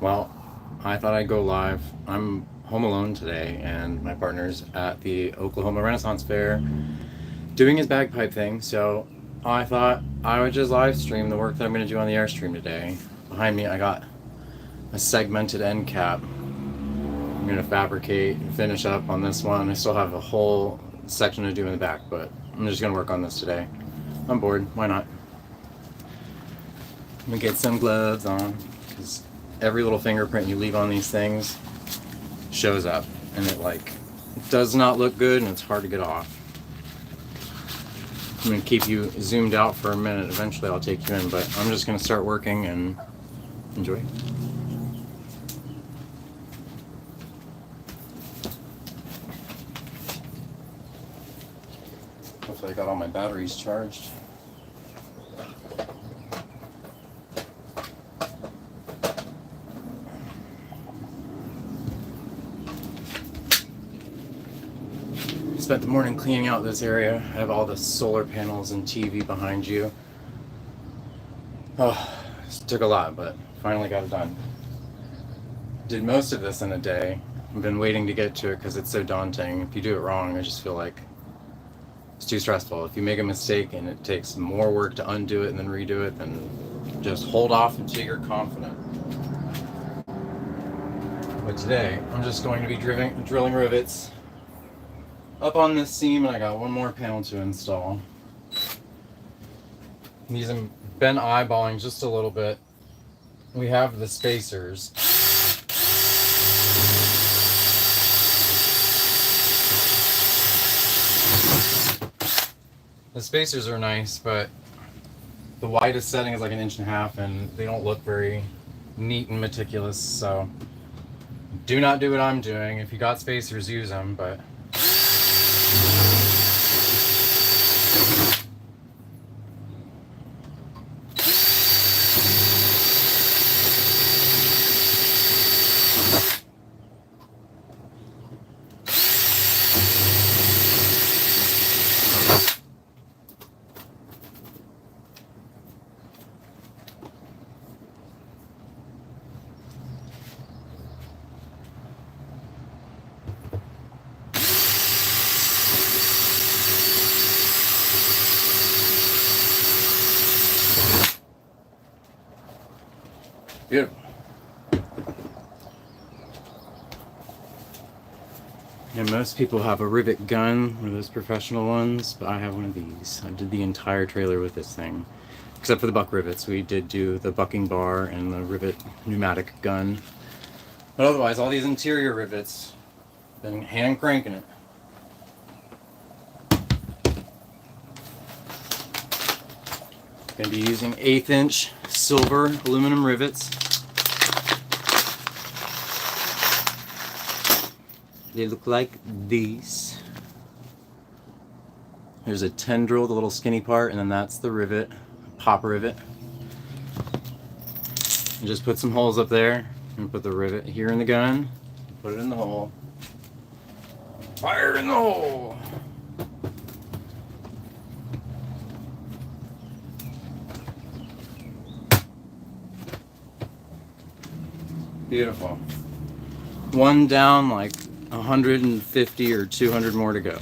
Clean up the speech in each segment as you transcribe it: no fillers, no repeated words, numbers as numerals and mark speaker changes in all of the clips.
Speaker 1: Well, I thought I'd go live. I'm home alone today, and my partner's at the Oklahoma Renaissance Fair doing his bagpipe thing, so I thought I would just live stream the work that I'm going to do on the Airstream today. Behind me, I got a segmented end cap. I'm going to fabricate and finish up on this one. I still have a whole section to do in the back, but I'm just going to work on this today. I'm bored. Why not? I'm going to get some gloves on, because every little fingerprint you leave on these things shows up, and it does not look good, and it's hard to get off. I'm going to keep you zoomed out for a minute. Eventually I'll take you in, but I'm just going to start working and enjoy. Hopefully I got all my batteries charged. Spent the morning cleaning out this area. I have all the solar panels and TV behind you. Oh, it took a lot, but finally got it done. Did most of this in a day. I've been waiting to get to it because it's so daunting. If you do it wrong, I just feel like it's too stressful. If you make a mistake and it takes more work to undo it and then redo it, then just hold off until you're confident. But today, I'm just going to be drilling rivets up on this seam, and I got one more panel to install. These have been eyeballing just a little bit. We have the spacers. The spacers are nice, but the widest setting is like 1.5 inches, and they don't look very neat and meticulous, so do not do what I'm doing. If you got spacers, use them, but beautiful. And most people have a rivet gun, one of those professional ones, but I have one of these. I did the entire trailer with this thing, except for the buck rivets. We did do the bucking bar and the rivet pneumatic gun, but otherwise all these interior rivets, been hand cranking it. Going to be using 1/8-inch silver aluminum rivets. They look like these. There's a tendril, the little skinny part, and then that's the rivet, pop rivet. And just put some holes up there, and put the rivet here in the gun, put it in the hole. Fire in the hole! Beautiful. One down, like 150 or 200 more to go.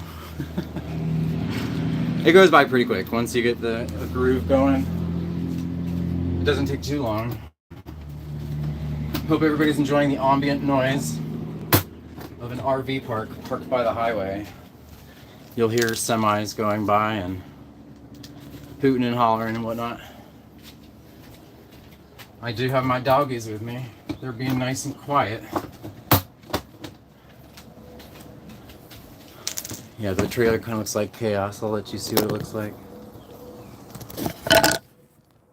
Speaker 1: It goes by pretty quick once you get the groove going. It doesn't take too long. Hope everybody's enjoying the ambient noise of an RV park parked by the highway. You'll hear semis going by and hooting and hollering and whatnot. I do have my doggies with me. They're being nice and quiet. Yeah, the trailer kind of looks like chaos. I'll let you see what it looks like.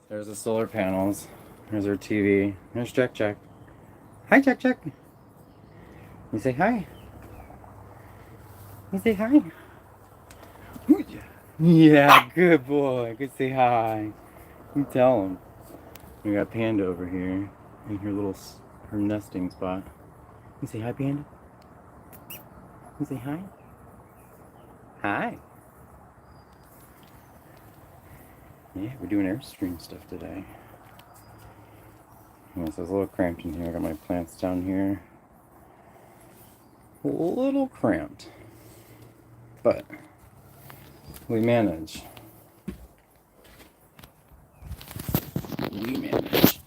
Speaker 1: There's the solar panels. There's our TV. There's Jack Jack. Hi, Jack Jack. You say hi. You say hi. Yeah, good boy. Good, say hi. You tell him. We got Panda over here in her nesting spot. You say hi, Panda. You say hi. Hi. Yeah, we're doing Airstream stuff today. Yes, it's a little cramped in here. I got my plants down here. A little cramped. But we manage. We manage.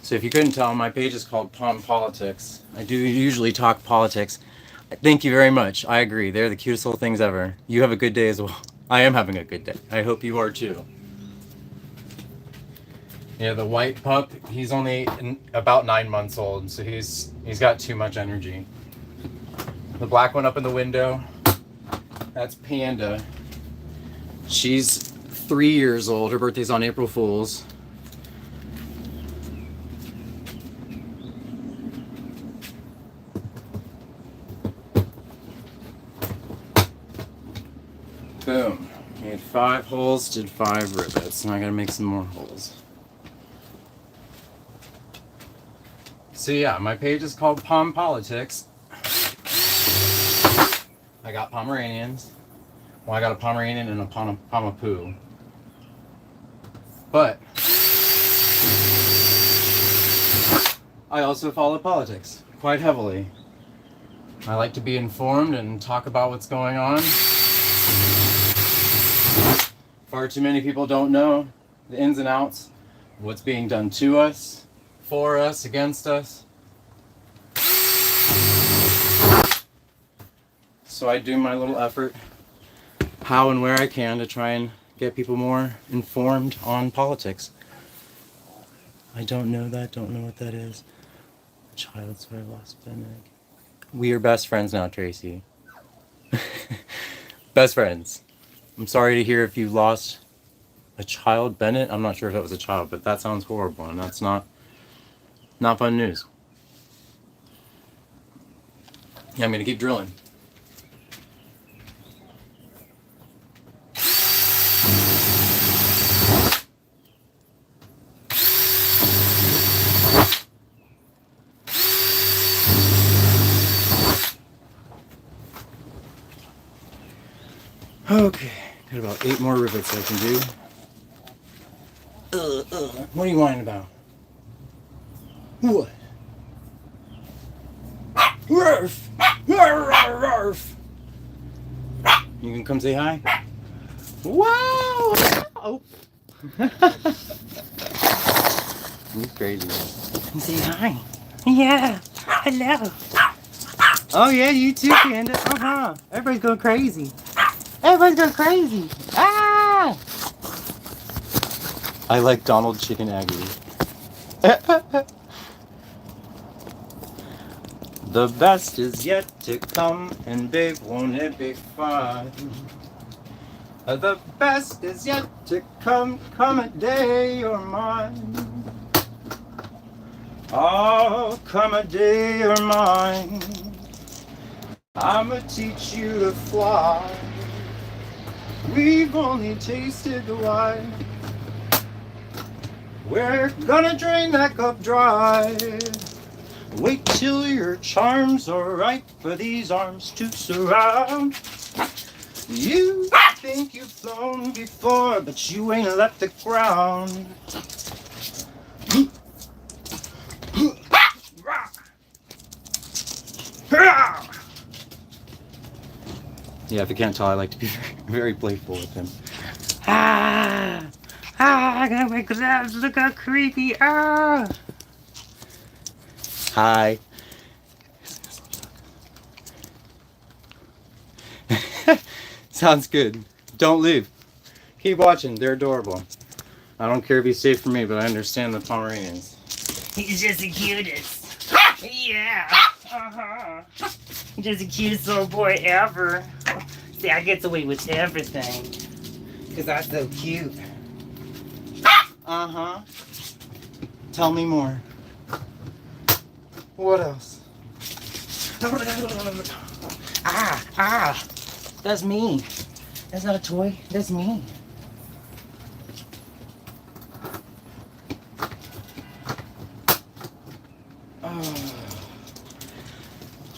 Speaker 1: So if you couldn't tell, my page is called PomPolitics. I do usually talk politics. Thank you very much. I agree. They're the cutest little things ever. You have a good day as well. I am having a good day. I hope you are too. Yeah, the white pup, he's only about 9 months old, so he's got too much energy. The black one up in the window, that's Panda. She's 3 years old. Her birthday's on April Fool's. Boom. Made 5 holes, did 5 rivets. Now I gotta make some more holes. So yeah, my page is called PomPolitics. I got Pomeranians. Well, I got a Pomeranian and a Pomapoo. But I also follow politics quite heavily. I like to be informed and talk about what's going on. Far too many people don't know the ins and outs, what's being done to us, for us, against us. So I do my little effort, how and where I can, to try and get people more informed on politics. I don't know that, don't know what that is. Child, so I lost Bennett. We are best friends now, Tracy. Best friends. I'm sorry to hear if you lost a child, Bennett. I'm not sure if that was a child, but that sounds horrible, and that's not fun news. Yeah, I'm gonna keep drilling. Okay, got about 8 more rivets I can do. What are you whining about? What? Ruff! Ruff! You can come say hi? Wow! Oh. He's crazy. Say hi. Yeah. Hello. Oh yeah, you too, Panda. Uh-huh. Everybody's going crazy. Everyone's going crazy. Ah! I like Donald Chicken Aggie. The best is yet to come, and babe, won't it be fun? The best is yet to come, come a day you're mine. Oh, come a day you're mine. I'ma teach you to fly. We've only tasted the wine. We're gonna drain that cup dry. Wait till your charms are ripe for these arms to surround. You think you've flown before, but you ain't left the ground. Yeah, if you can't tell, I like to be very playful with him. I got my gloves. Look how creepy. Hi. Sounds good. Don't leave. Keep watching. They're adorable. I don't care if he's safe for me, but I understand the Pomeranians. He's just the cutest. Yeah. Uh-huh. He's just the cutest little boy ever. See, I get away with everything. Because I'm so cute. Uh-huh. Tell me more. What else? That's me. That's not a toy. That's me.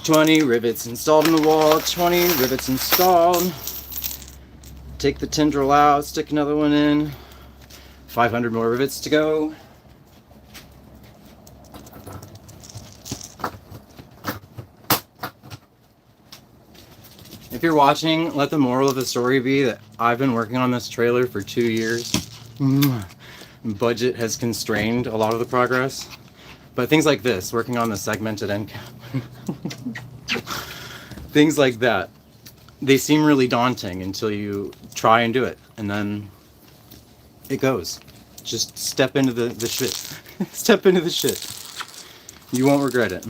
Speaker 1: 20 rivets installed in the wall, 20 rivets installed. Take the tendril out, stick another one in. 500 more rivets to go. If you're watching, let the moral of the story be that I've been working on this trailer for 2 years. Budget has constrained a lot of the progress. But things like this, working on the segmented Endcap, things like that, they seem really daunting until you try and do it. And then it goes. Just step into the shit. Step into the shit. You won't regret it.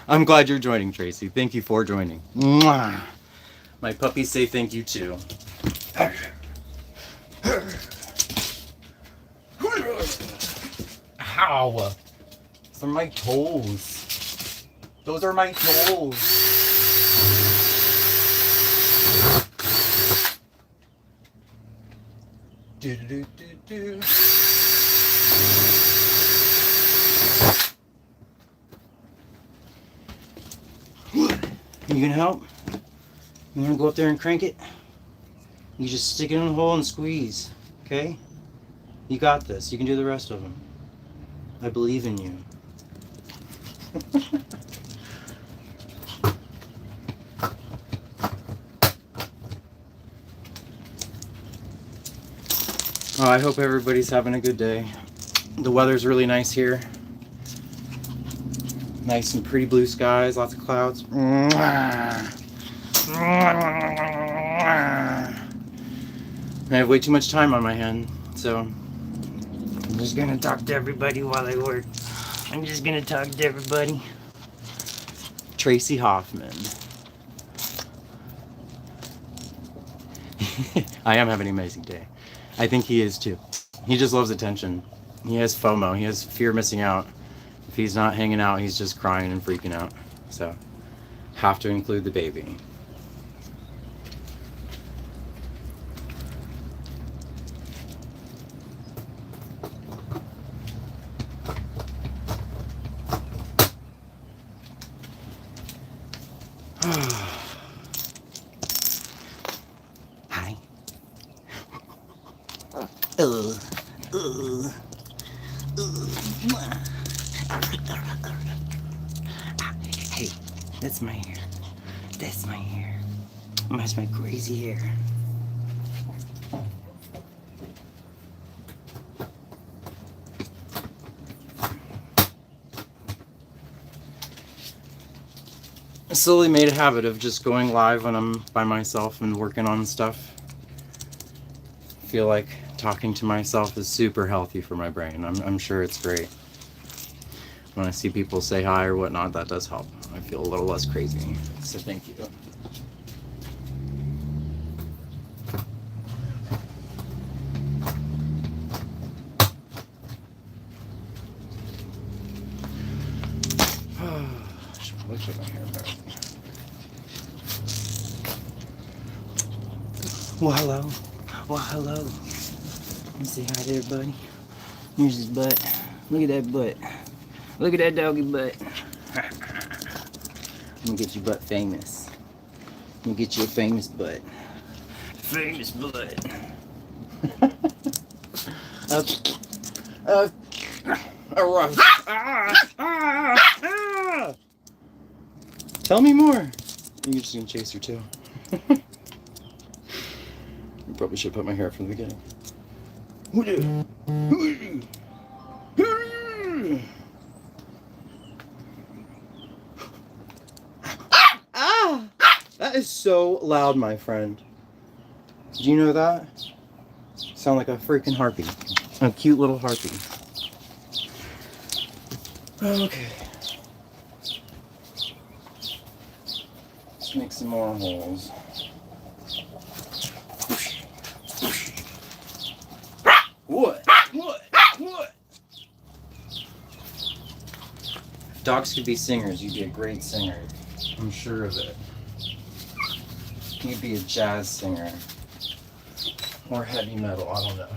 Speaker 1: I'm glad you're joining, Tracy. Thank you for joining. Mwah. My puppies say thank you too. Ow! Those are my toes. Those are my toes. Do do do do. You gonna help? You wanna go up there and crank it? You just stick it in the hole and squeeze, okay? You got this. You can do the rest of them. I believe in you. Oh, I hope everybody's having a good day. The weather's really nice here. Nice and pretty blue skies, lots of clouds. I have way too much time on my hand, so I'm just gonna talk to everybody while I work. I'm just gonna talk to everybody. Tracy Hoffman. I am having an amazing day. I think he is too. He just loves attention. He has FOMO. He has fear of missing out. If he's not hanging out, he's just crying and freaking out. So, have to include the baby. Hi. Hey, that's my hair. That's my hair. That's my crazy hair. I slowly made a habit of just going live when I'm by myself and working on stuff. I feel like talking to myself is super healthy for my brain. I'm sure it's great. When I see people say hi or whatnot, that does help. I feel a little less crazy. So thank you. I should probably check my hair back. Well, hello. Well, hello. Let me say hi there, buddy. Here's his butt. Look at that butt. Look at that doggy butt. I'm gonna get your butt famous. I'm gonna get you a famous butt. Famous butt. Tell me more. You're just gonna chase her too. You probably should put my hair up from the beginning. Ah! That is so loud, my friend. Did you know that? Sound like a freaking harpy. A cute little harpy. Okay. Let's make some more holes. What? If dogs could be singers, you'd be a great singer. I'm sure of it. You'd be a jazz singer. Or heavy metal, I don't know.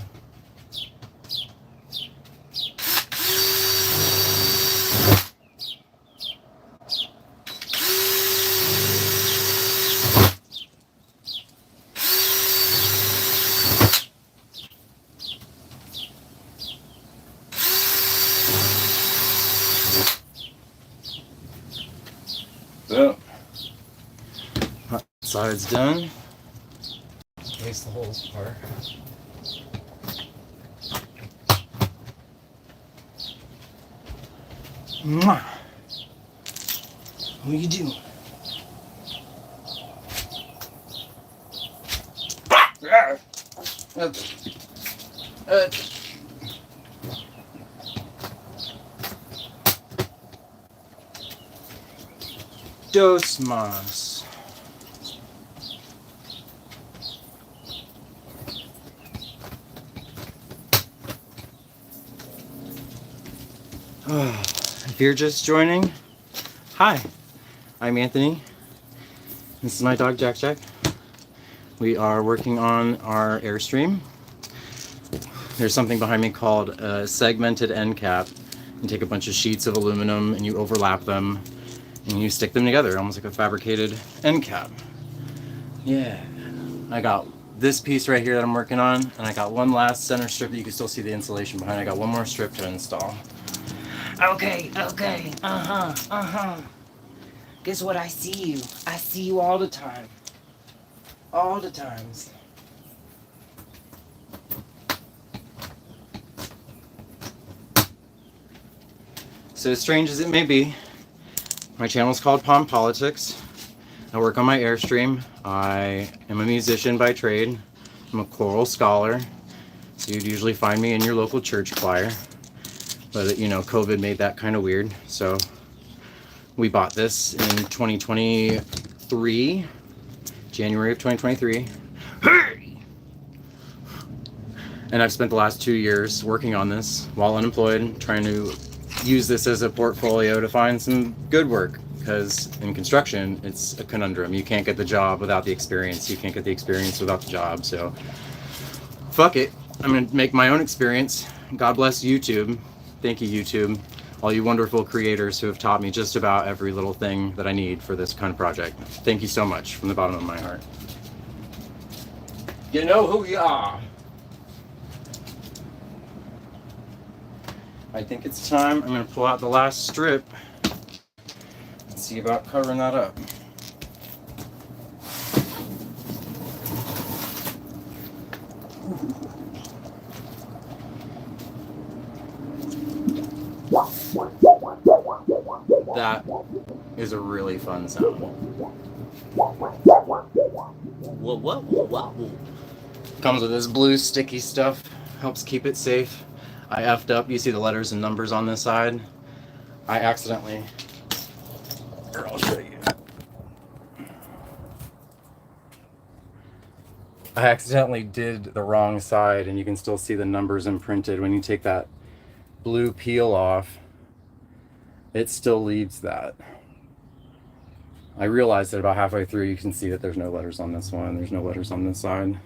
Speaker 1: Boom. Hot side's done. Place the holes apart. Mwah. What are you doing? Dos más. If you're just joining, hi, I'm Anthony. This is my dog Jack Jack. We are working on our Airstream. There's something behind me called a segmented Endcap. You take a bunch of sheets of aluminum and you overlap them and you stick them together, almost like a fabricated Endcap. Yeah. I got this piece right here that I'm working on, and I got one last center strip that you can still see the insulation behind. I got one more strip to install. Okay. Guess what? I see you. I see you all the time. All the times. So as strange as it may be, my channel is called PomPolitics. I work on my Airstream. I am a musician by trade. I'm a choral scholar. So you'd usually find me in your local church choir. But you know, COVID made that kind of weird. So we bought this in 2023, January of 2023. And I've spent the last 2 years working on this while unemployed, trying to use this as a portfolio to find some good work. Because in construction, it's a conundrum. You can't get the job without the experience. You can't get the experience without the job. So fuck it. I'm going to make my own experience. God bless YouTube. Thank you, YouTube. All you wonderful creators who have taught me just about every little thing that I need for this kind of project. Thank you so much from the bottom of my heart. You know who you are. I think it's time. I'm going to pull out the last strip and see about covering that up. That is a really fun sound. Whoa. Comes with this blue sticky stuff. Helps keep it safe. I effed up. You see the letters and numbers on this side. I accidentally... Here, I'll show you. I accidentally did the wrong side, and you can still see the numbers imprinted. When you take that blue peel off, it still leaves that. I realized that about halfway through, you can see that there's no letters on this one. There's no letters on this side.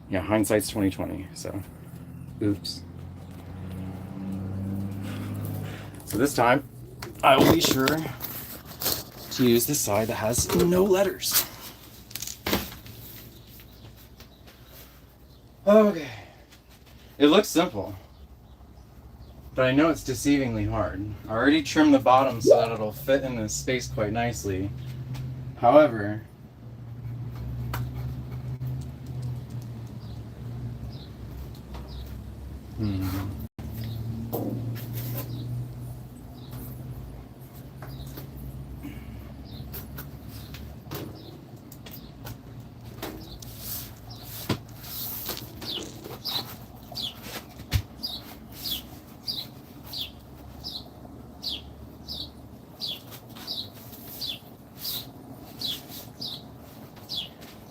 Speaker 1: Yeah, hindsight's 2020, so oops. So this time, I will be sure to use the side that has no letters. Okay. It looks simple, but I know it's deceivingly hard. I already trimmed the bottom so that it'll fit in this space quite nicely. However,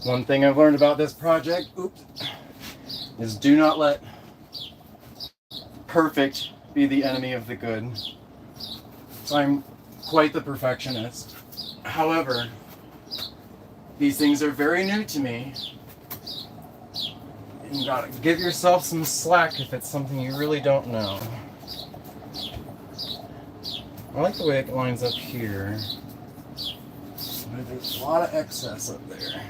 Speaker 1: one thing I've learned about this project, is do not let perfect be the enemy of the good. So I'm quite the perfectionist. However, these things are very new to me. And you gotta give yourself some slack if it's something you really don't know. I like the way it lines up here, but there's a lot of excess up there.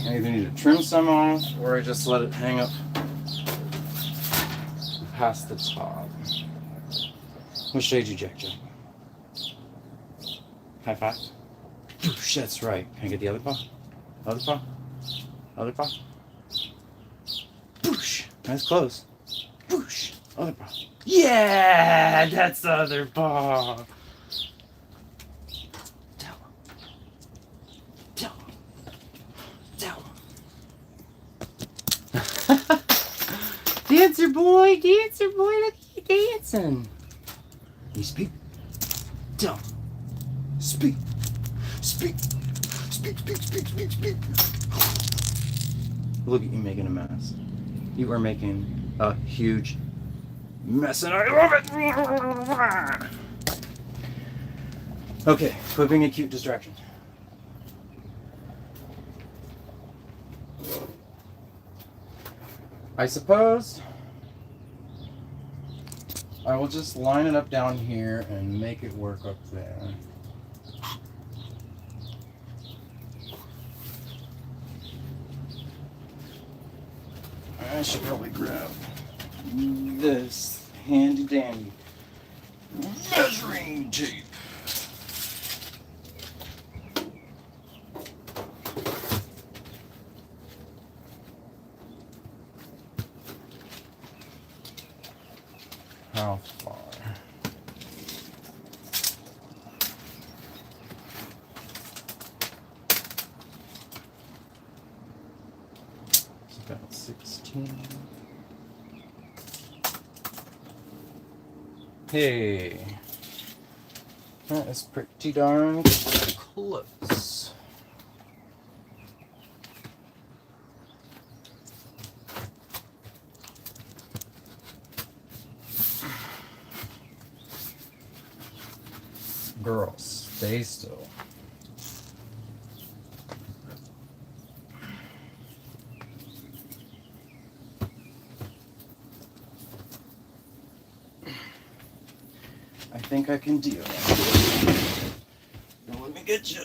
Speaker 1: I either need to trim some off or I just let it hang up past the top. What shade you, Jack? High five. Boosh, that's right. Can I get the other paw? Other paw? Other paw? Boosh. That's close. Boosh. Other paw. Yeah, that's the other paw. Dancer boy, look at you dancing. You speak. Tell. Speak. Speak. Speak. Look at you making a mess. You are making a huge mess and I love it. Okay, quit being a cute distraction. I suppose I will just line it up down here and make it work up there. I should probably grab this handy dandy measuring tape. How far? It's about 16. Hey, that is pretty darn close. Girls, stay still. I think I can deal. Now let me get you.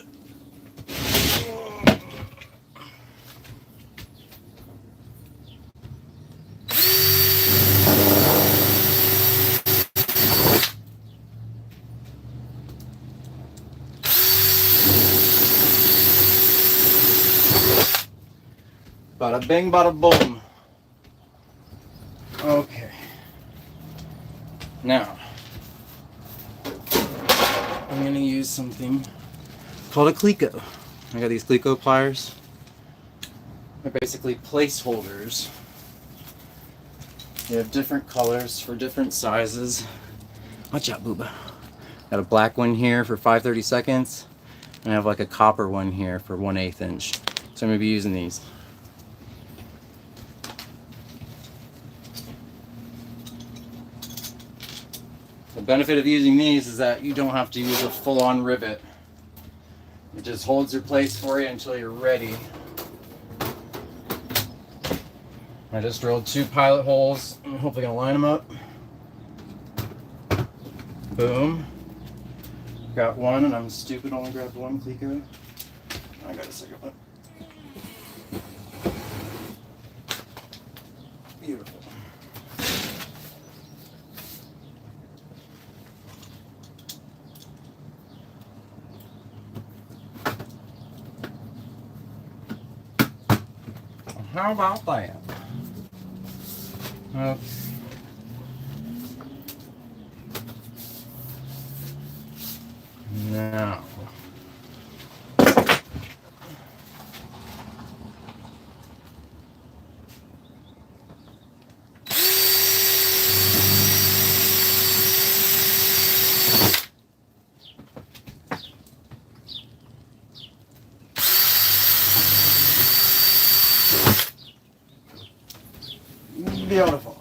Speaker 1: Bada bing, bada boom. Okay. Now, I'm going to use something called a Cleco. I got these Cleco pliers. They're basically placeholders. They have different colors for different sizes. Watch out, booba. Got a black one here for 5/32, and I have like a copper one here for 1/8 inch. So I'm going to be using these. The benefit of using these is that you don't have to use a full-on rivet. It just holds your place for you until you're ready. I just drilled 2 pilot holes. I'm hopefully gonna line them up. Boom. Got one, and I'm stupid, only grabbed one Cleco. I got a second one. Beautiful. How about that? Okay. Now, beautiful.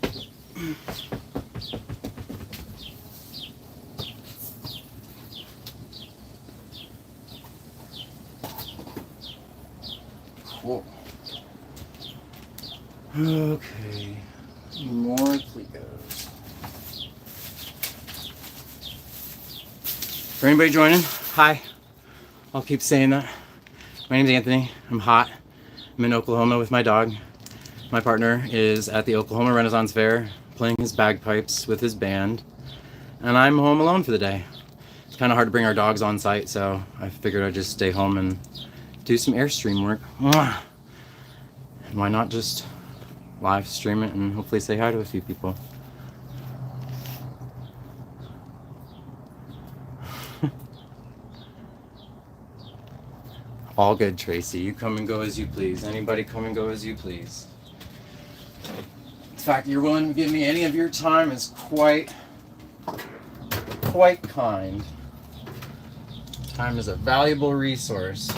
Speaker 1: Cool. Okay, more Clecos. For anybody joining, hi. I'll keep saying that. My name's Anthony. I'm hot. I'm in Oklahoma with my dog. My partner is at the Oklahoma Renaissance Fair playing his bagpipes with his band, and I'm home alone for the day. It's kind of hard to bring our dogs on site, so I figured I'd just stay home and do some Airstream work. And why not just live stream it and hopefully say hi to a few people. All good, Tracy. You come and go as you please. Anybody come and go as you please. The fact that you're willing to give me any of your time is quite kind. Time is a valuable resource.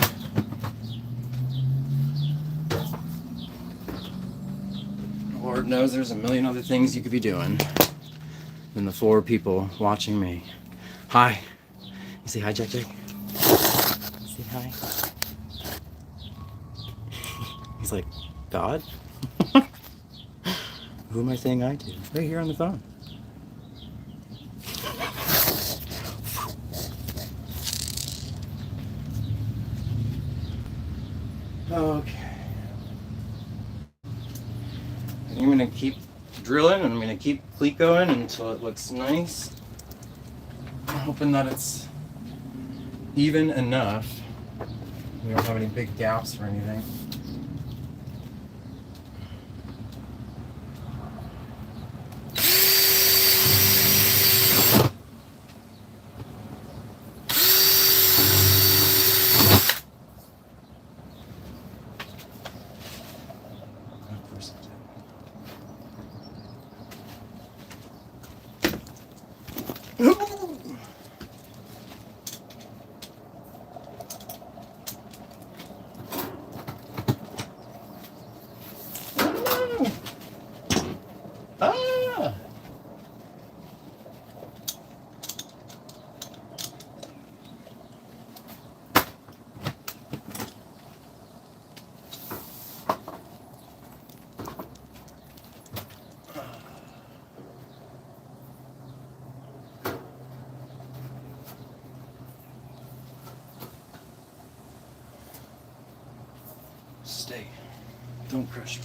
Speaker 1: Lord knows there's a million other things you could be doing than the 4 people watching me. Hi. You say hi, Jack Jack? Say hi. He's like, God? Who am I saying hi to? Right here on the phone. Okay. I'm gonna keep drilling and I'm gonna keep cleat going until it looks nice. I'm hoping that it's even enough. We don't have any big gaps or anything. Stay. Don't crush me.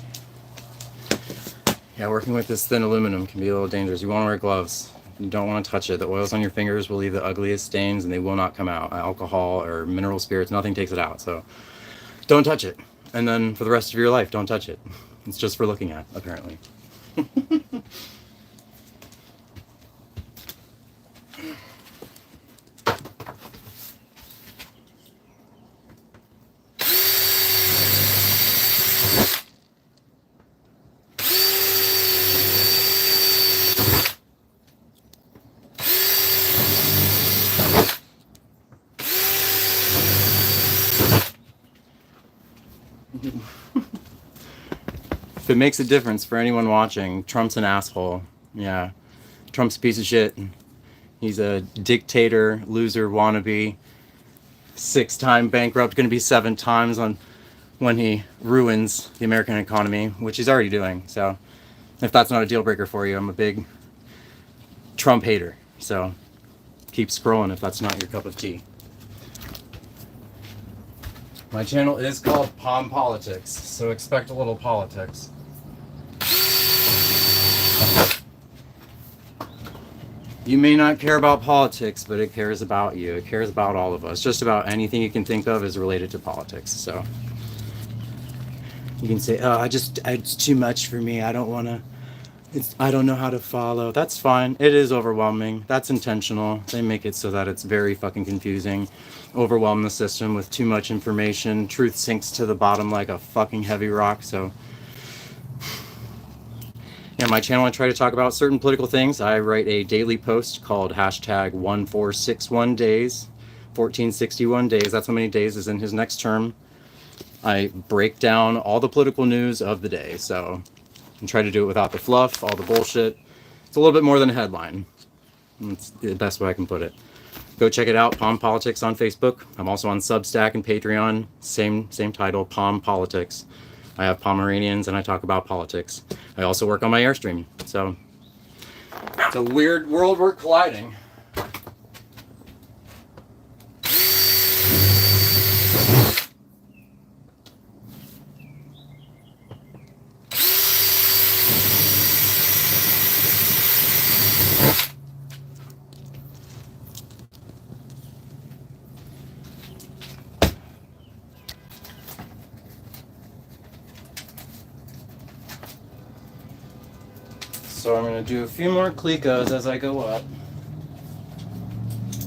Speaker 1: Yeah, working with this thin aluminum can be a little dangerous. You want to wear gloves. You don't want to touch it. The oils on your fingers will leave the ugliest stains and they will not come out. Alcohol or mineral spirits, nothing takes it out. So don't touch it. And then for the rest of your life, don't touch it. It's just for looking at, apparently. If it makes a difference for anyone watching, Trump's an asshole. Yeah, Trump's a piece of shit. He's a dictator, loser, wannabe, 6-time bankrupt, going to be 7 times on when he ruins the American economy, which he's already doing. So if that's not a deal breaker for you, I'm a big Trump hater. So keep scrolling if that's not your cup of tea. My channel is called PomPolitics, so expect a little politics. You may not care about politics, but it cares about you. It cares about all of us. Just about anything you can think of is related to politics. So you can say, oh, it's too much for me. I don't want to, I don't know how to follow. That's fine. It is overwhelming. That's intentional. They make it so that it's very fucking confusing. Overwhelm the system with too much information. Truth sinks to the bottom like a fucking heavy rock. So yeah, my channel, I try to talk about certain political things. I write a daily post called #1461days, 1461 days. That's how many days is in his next term. I break down all the political news of the day. So I try to do it without the fluff, all the bullshit. It's a little bit more than a headline. That's the best way I can put it. Go check it out, PomPolitics on Facebook. I'm also on Substack and Patreon. Same title, PomPolitics. I have Pomeranians and I talk about politics. I also work on my Airstream. So it's a weird world we're colliding. So I'm going to do a few more clicos as I go up.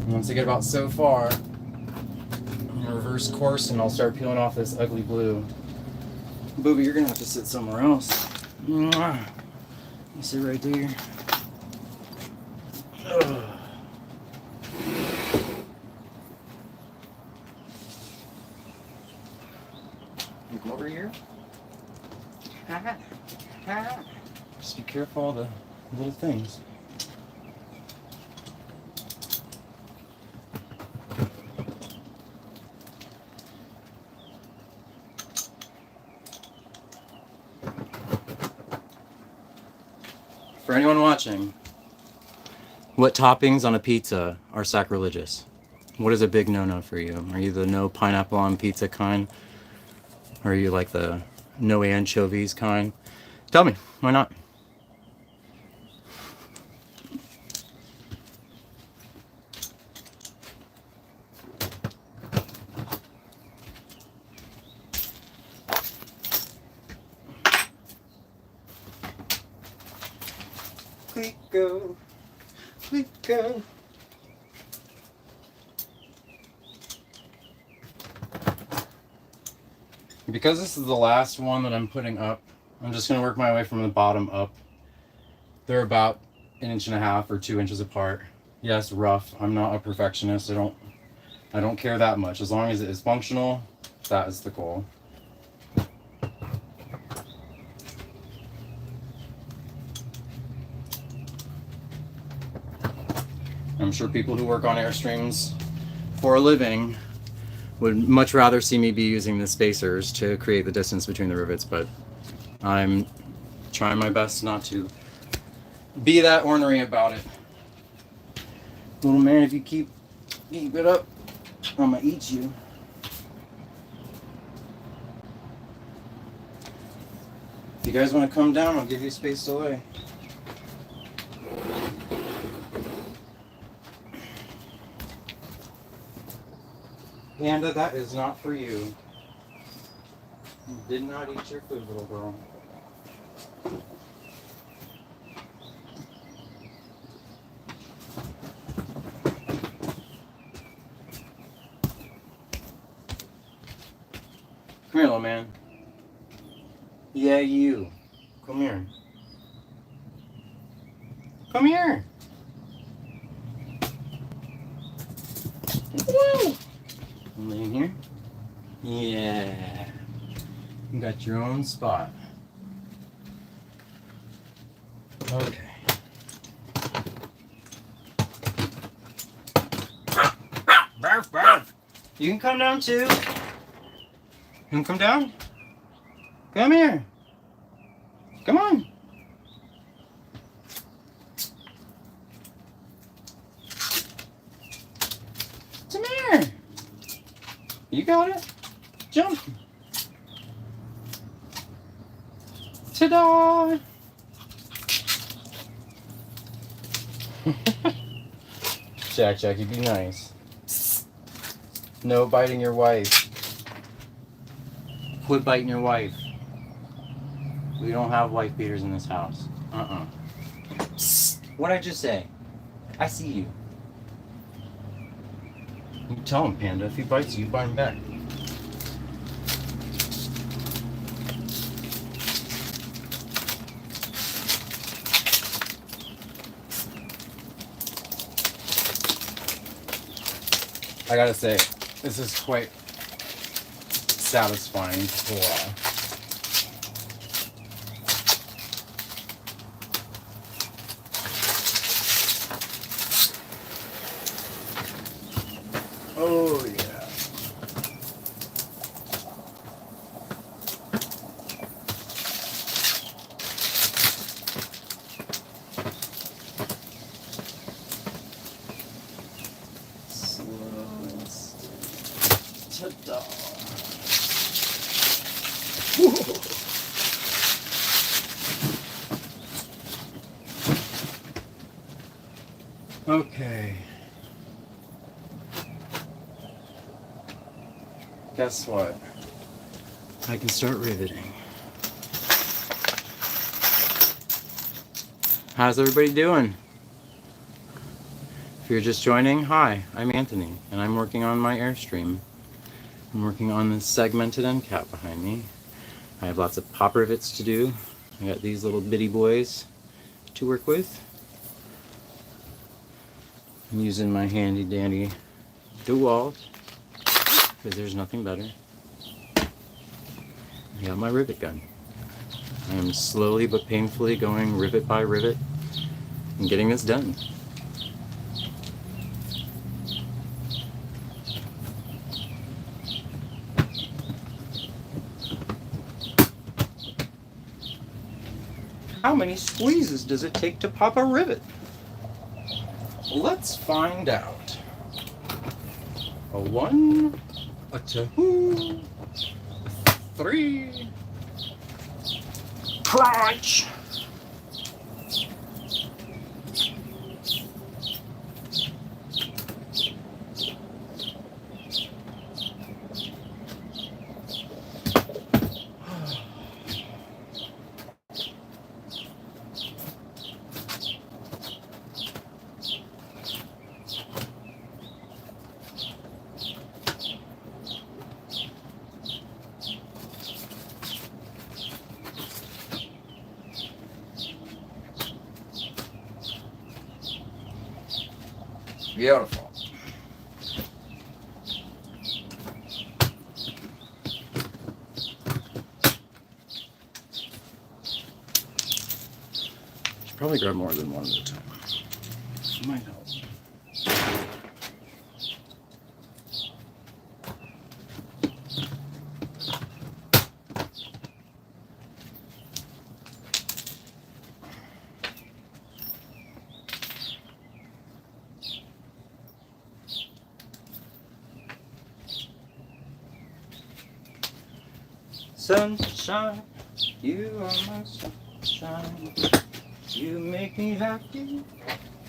Speaker 1: And once I get about so far, I'm going to reverse course and I'll start peeling off this ugly blue. Booby, you're going to have to sit somewhere else. Mwah. You sit right there. Ugh. You come over here. Just be careful of the little things. For anyone watching, what toppings on a pizza are sacrilegious? What is a big no-no for you? Are you the no pineapple on pizza kind? Or are you like the no anchovies kind? Tell me, why not? Clico, clico. Because this is the last one that I'm putting up, I'm just going to work my way from the bottom up. They're about 1.5 or 2 inches apart. Yes, rough. I'm not a perfectionist. I don't care that much. As long as it is functional, that is the goal. I'm sure people who work on Airstreams for a living would much rather see me be using the spacers to create the distance between the rivets, but I'm trying my best not to be that ornery about it. Little man, if you keep it up, I'm gonna eat you. If you guys want to come down, I'll give you space to lay. Panda, that is not for you. You did not eat your food, little girl. Come here, little man. Yeah, you. Come here. Come here. Woo! I'm laying here. Yeah. You got your own spot. Okay. Barf, barf. You can come down too. You can come down? Come here. Come on. Come here. You got it. Jump. Ta-da! Jack, you be nice. No biting your wife. Quit biting your wife. We don't have wife beaters in this house. What'd I just say? I see you. You tell him, Panda. If he bites you, bite him back. I gotta say, this is quite satisfying to pull off. Oh yeah. Ta-da. Okay. Guess what? I can start riveting. How's everybody doing? If you're just joining, hi, I'm Anthony, and I'm working on my Airstream. I'm working on this segmented Endcap behind me. I have lots of pop rivets to do. I got these little bitty boys to work with. I'm using my handy dandy DeWalt, because there's nothing better. I got my rivet gun. I am slowly but painfully going rivet by rivet and getting this done. How many squeezes does it take to pop a rivet? Let's find out. A 1, a 2, a 3. Crunch! Beautiful. Should probably grab more than one at a time. Might help. Sunshine, you are my sunshine. You make me happy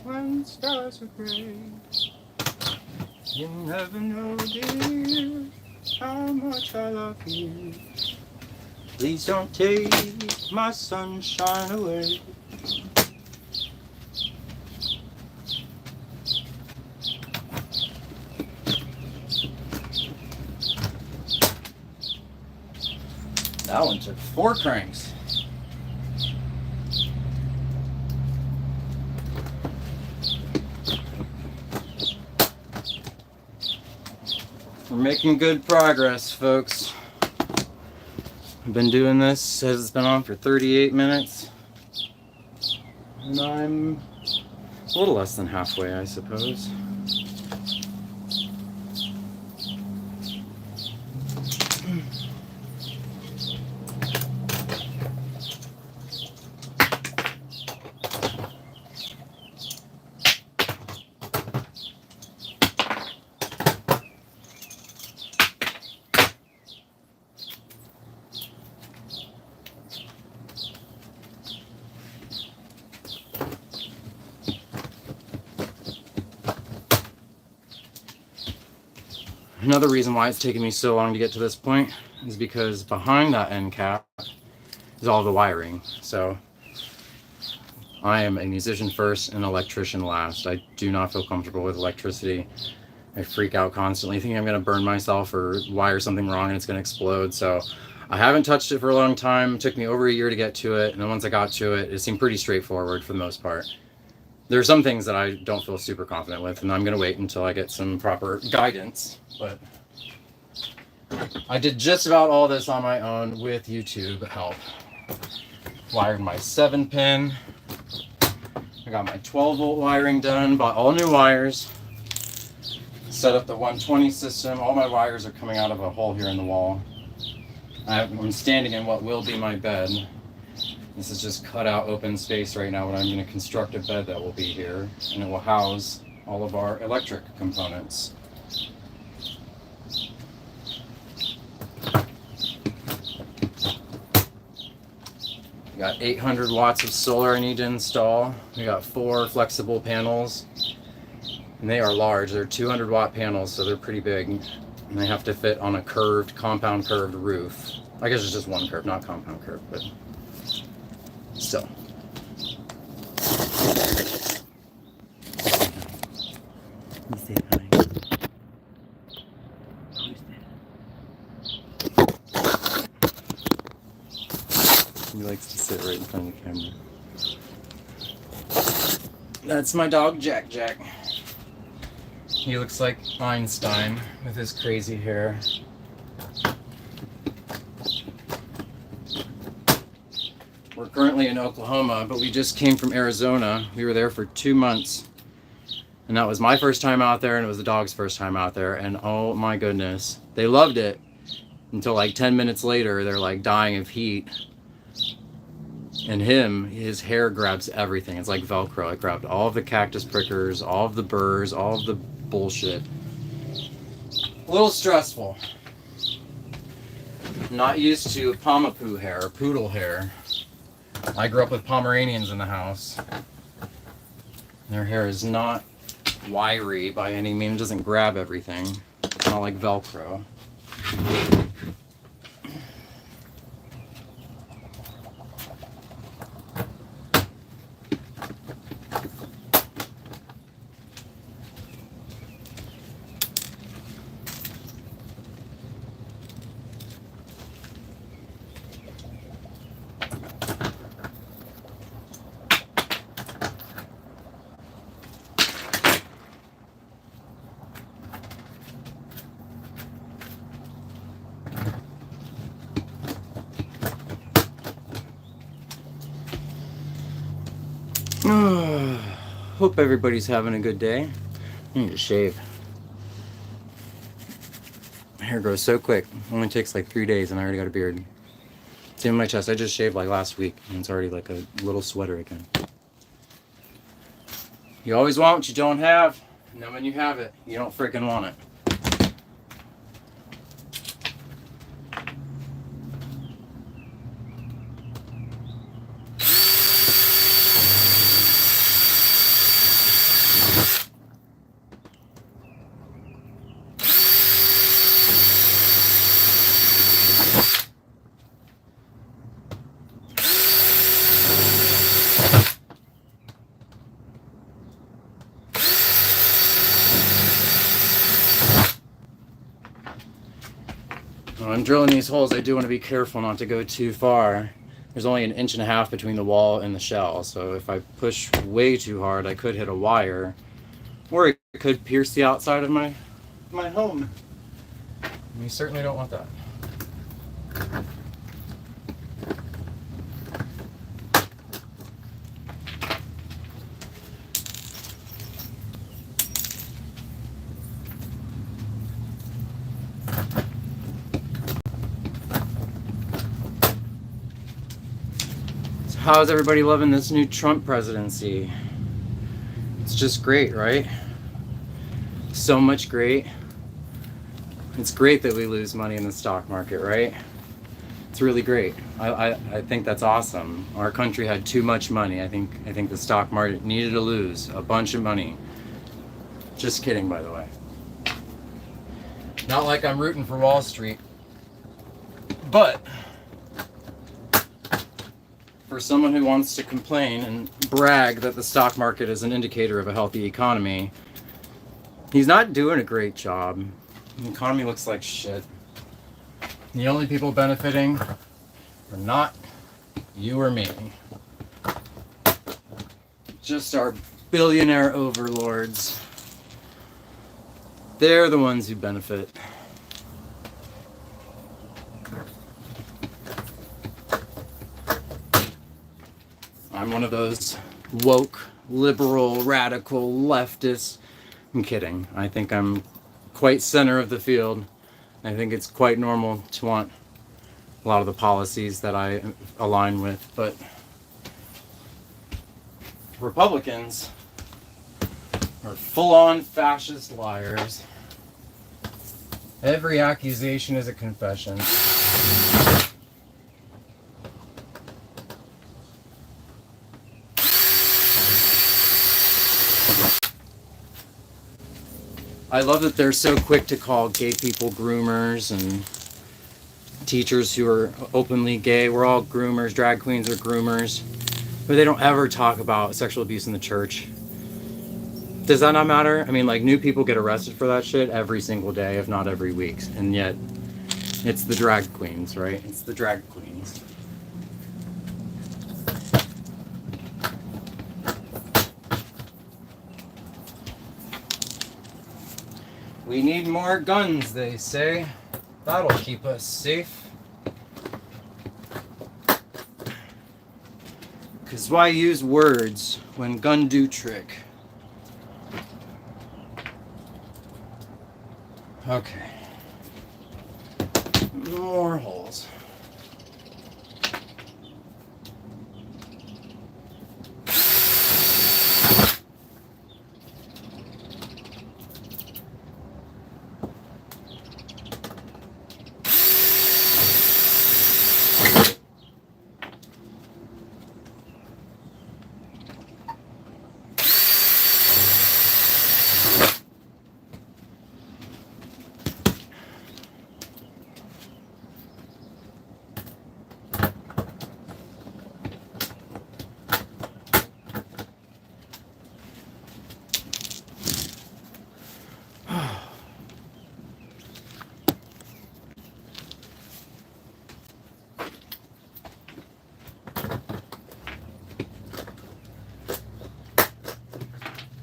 Speaker 1: when the stars are gray. You never know, dear, how much I love you. Please don't take my sunshine away. That one took 4 cranks. We're making good progress, folks. I've been doing this as it's been on for 38 minutes. And I'm a little less than halfway, I suppose. Another reason why it's taken me so long to get to this point is because behind that end cap is all the wiring. So I am a musician first and electrician last. I do not feel comfortable with electricity. I freak out constantly thinking I'm going to burn myself or wire something wrong and it's going to explode. So I haven't touched it for a long time. It took me over a year to get to it. And then once I got to it, it seemed pretty straightforward for the most part. There are some things that I don't feel super confident with, and I'm going to wait until I get some proper guidance. But I did just about all this on my own with YouTube help. Wired my 7-pin. I got my 12-volt wiring done, bought all new wires. Set up the 120 system. All my wires are coming out of a hole here in the wall. I'm standing in what will be my bed. This is just cut out open space right now, but I'm going to construct a bed that will be here, and it will house all of our electric components. We got 800 watts of solar I need to install. We got 4 flexible panels, and they are large. They're 200 watt panels, so they're pretty big, and they have to fit on a curved, compound curved roof. I guess it's just one curve, not compound curve, but still. You say hi. He likes to sit right in front of the camera. That's my dog, Jack Jack. He looks like Einstein with his crazy hair. We're currently in Oklahoma, but we just came from Arizona. We were there for 2 months. And that was my first time out there, and it was the dog's first time out there. And oh my goodness, they loved it until like 10 minutes later, they're like dying of heat. And his hair grabs everything. It's like Velcro. It grabbed all of the cactus prickers, all of the burrs, all of the bullshit. A little stressful. Not used to Pomapoo hair or poodle hair. I grew up with Pomeranians in the house. Their hair is not wiry by any means. It doesn't grab everything. It's not like Velcro. Hope everybody's having a good day. I need to shave. My hair grows so quick. It only takes like 3 days and I already got a beard. See in my chest. I just shaved like last week and it's already like a little sweater again. You always want what you don't have, and then when you have it, you don't freaking want it. When I'm drilling these holes, I do want to be careful not to go too far. There's only 1.5 inches between the wall and the shell, so if I push way too hard, I could hit a wire, or it could pierce the outside of my home. And we certainly don't want that. How's everybody loving this new Trump presidency? It's just great, right? So much great. It's great that we lose money in the stock market, right? It's really great. I think that's awesome. Our country had too much money. I think the stock market needed to lose a bunch of money. Just kidding, by the way. Not like I'm rooting for Wall Street. But for someone who wants to complain and brag that the stock market is an indicator of a healthy economy, he's not doing a great job. The economy looks like shit. The only people benefiting are not you or me. Just our billionaire overlords. They're the ones who benefit. I'm one of those woke, liberal, radical, leftists. I'm kidding. I think I'm quite center of the field. I think it's quite normal to want a lot of the policies that I align with, but Republicans are full-on fascist liars. Every accusation is a confession. I love that they're so quick to call gay people groomers and teachers who are openly gay. We're all groomers. Drag queens are groomers. But they don't ever talk about sexual abuse in the church. Does that not matter? I mean, like, new people get arrested for that shit every single day, if not every week. And yet, it's the drag queens, right? It's the drag queens. We need more guns, they say. That'll keep us safe. 'Cause why use words when gun do trick? Okay. More holes.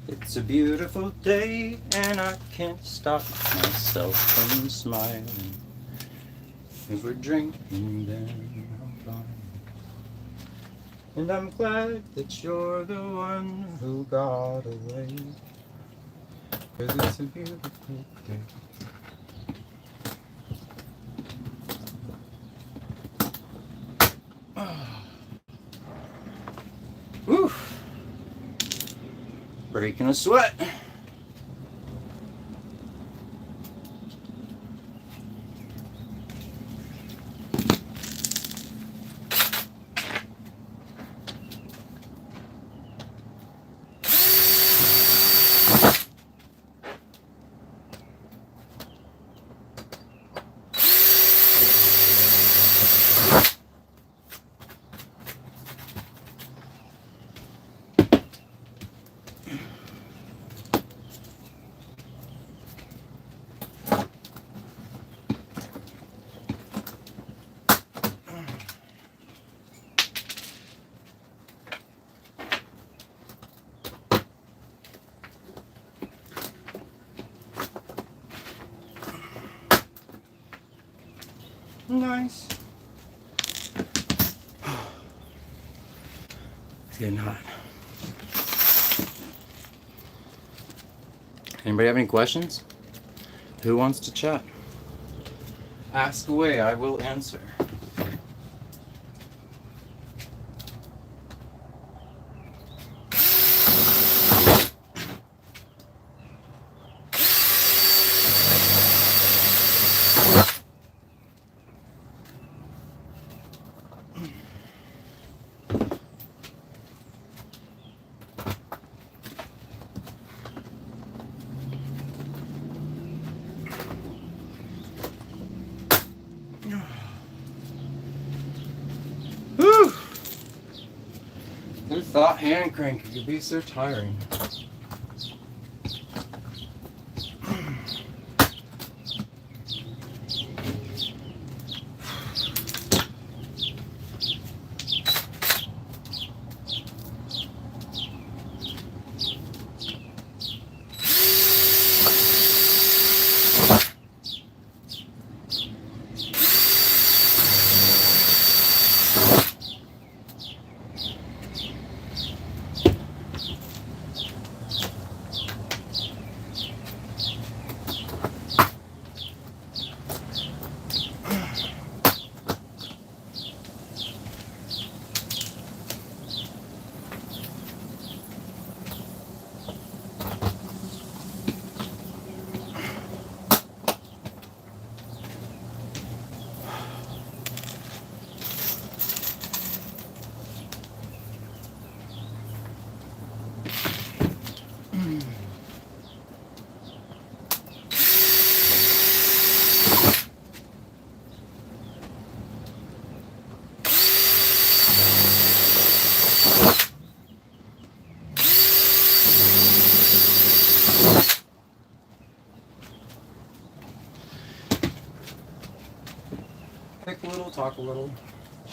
Speaker 1: It's a beautiful day and I can't stop myself from smiling. If we're drinking then I'm fine. And I'm glad that you're the one who got away. 'Cause it's a beautiful day. Whew. Breaking a sweat. Nice. It's getting hot. Anybody have any questions? Who wants to chat? Ask away, I will answer. Whew. Who thought hand cranking could be so tiring? talk a little.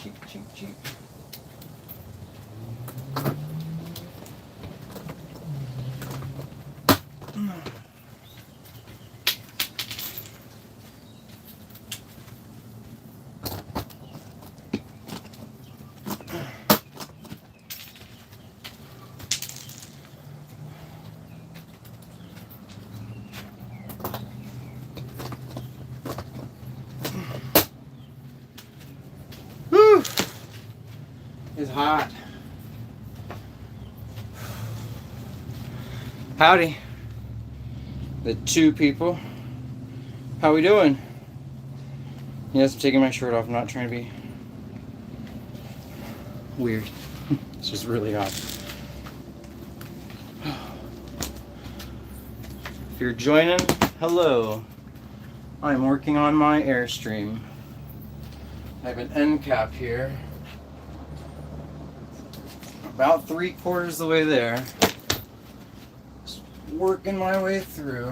Speaker 1: Cheep, cheep, cheep. Whew! It's hot. Howdy, the two people. How we doing? Yes, I'm taking my shirt off. I'm not trying to be weird. It's just really hot. If you're joining, hello. I'm working on my Airstream. I have an Endcap here. About 3/4 of the way there. Just working my way through.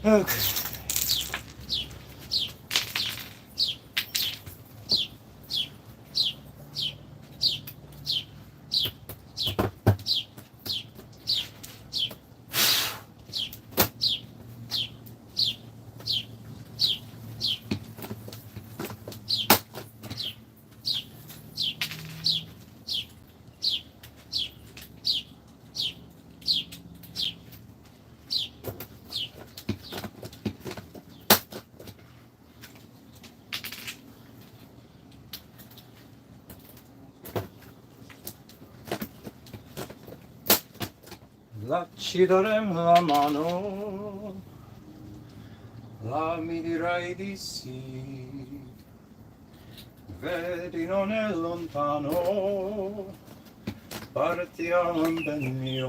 Speaker 1: Okay. Ci daremo la mano, la mi dirai di sì, vedi non è lontano, partiamo ben mio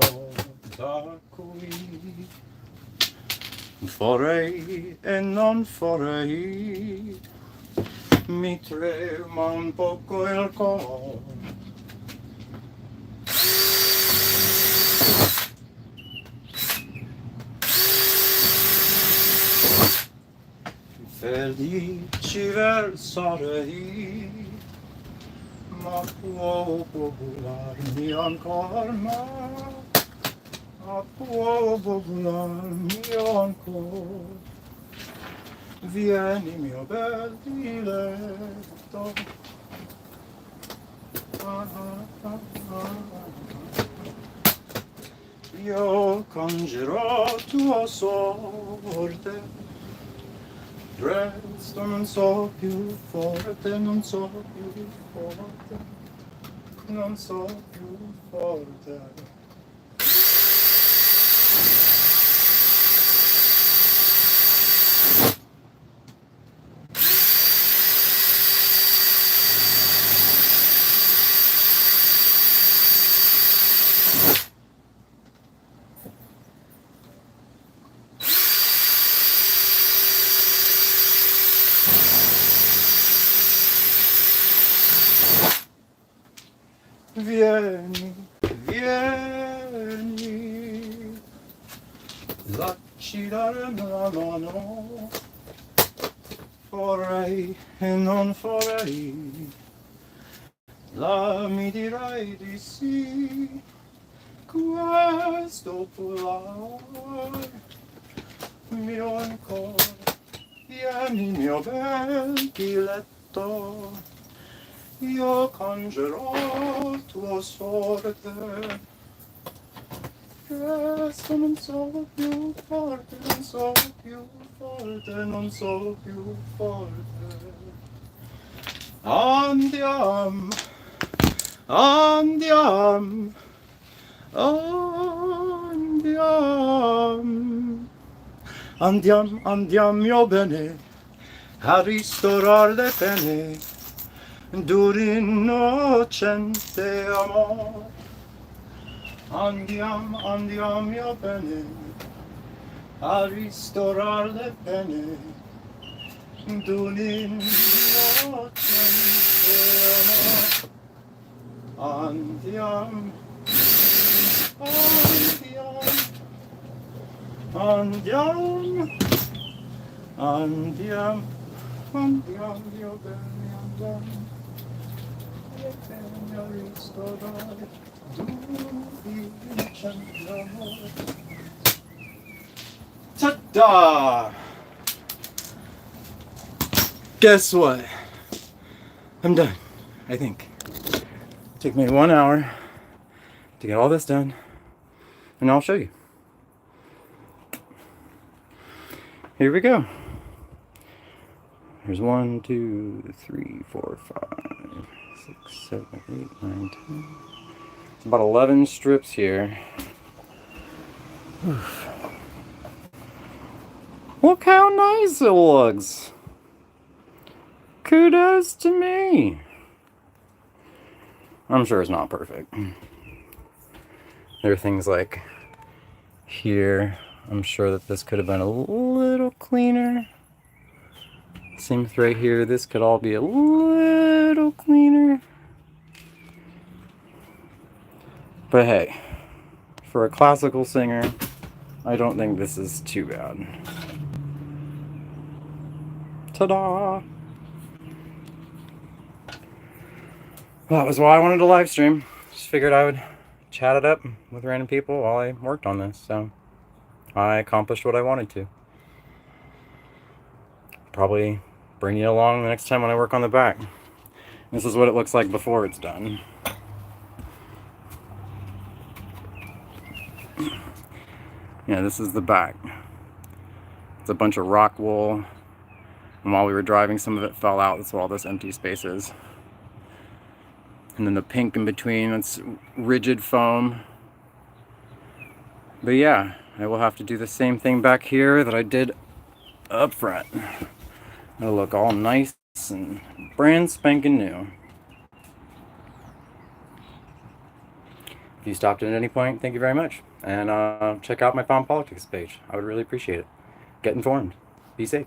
Speaker 1: da qui. Vorrei e non vorrei, mi trema un poco il cuore. Felici versarei, ma può volarmi ancora, ma può volarmi ancora. Vieni mio bel diletto, io cangerò tua sorte. Resto non so più forte, non so più forte, non so più forte. Vieni, vieni, lasci dare la mano, vorrei e non vorrei, la mi dirai di sì, questo foulard mio ancora, vieni mio bel diletto, io cangerò tua sorte. Resto non so più forte, non so più forte, non so più forte. Andiam, andiam, andiam. Andiam, andiam mio bene, a ristorar le pene dell'innocente amor. Andiam, andiam mio bene, a ristorar le pene dell'innocente amor. Andiam, andiam, andiam, andiam, andiam mio bene, andiam. A ristorare dell'innocente amor. Ta-da! Guess what? I'm done, I think. Took me 1 hour to get all this done, and I'll show you. Here we go. There's 1, 2, 3, 4, 5, 6, 7, 8, 9, 10. It's about 11 strips here. Oof. Look how nice it looks. Kudos to me. I'm sure it's not perfect. There are things like here. I'm sure that this could have been a little cleaner. Same with right here. This could all be a little cleaner. But hey, for a classical singer, I don't think this is too bad. Ta-da! Well, that was why I wanted to live stream. Just figured I would chat it up with random people while I worked on this, so I accomplished what I wanted to. Probably bring you along the next time when I work on the back. This is what it looks like before it's done. Yeah, this is the back. It's a bunch of rock wool, and while we were driving, some of it fell out. That's what all this empty space is. And then the pink in between, that's rigid foam. But yeah, I will have to do the same thing back here that I did up front. It'll look all nice and brand spanking new. If you stopped in at any point, thank you very much. And check out my PomPolitics page. I would really appreciate it. Get informed. Be safe.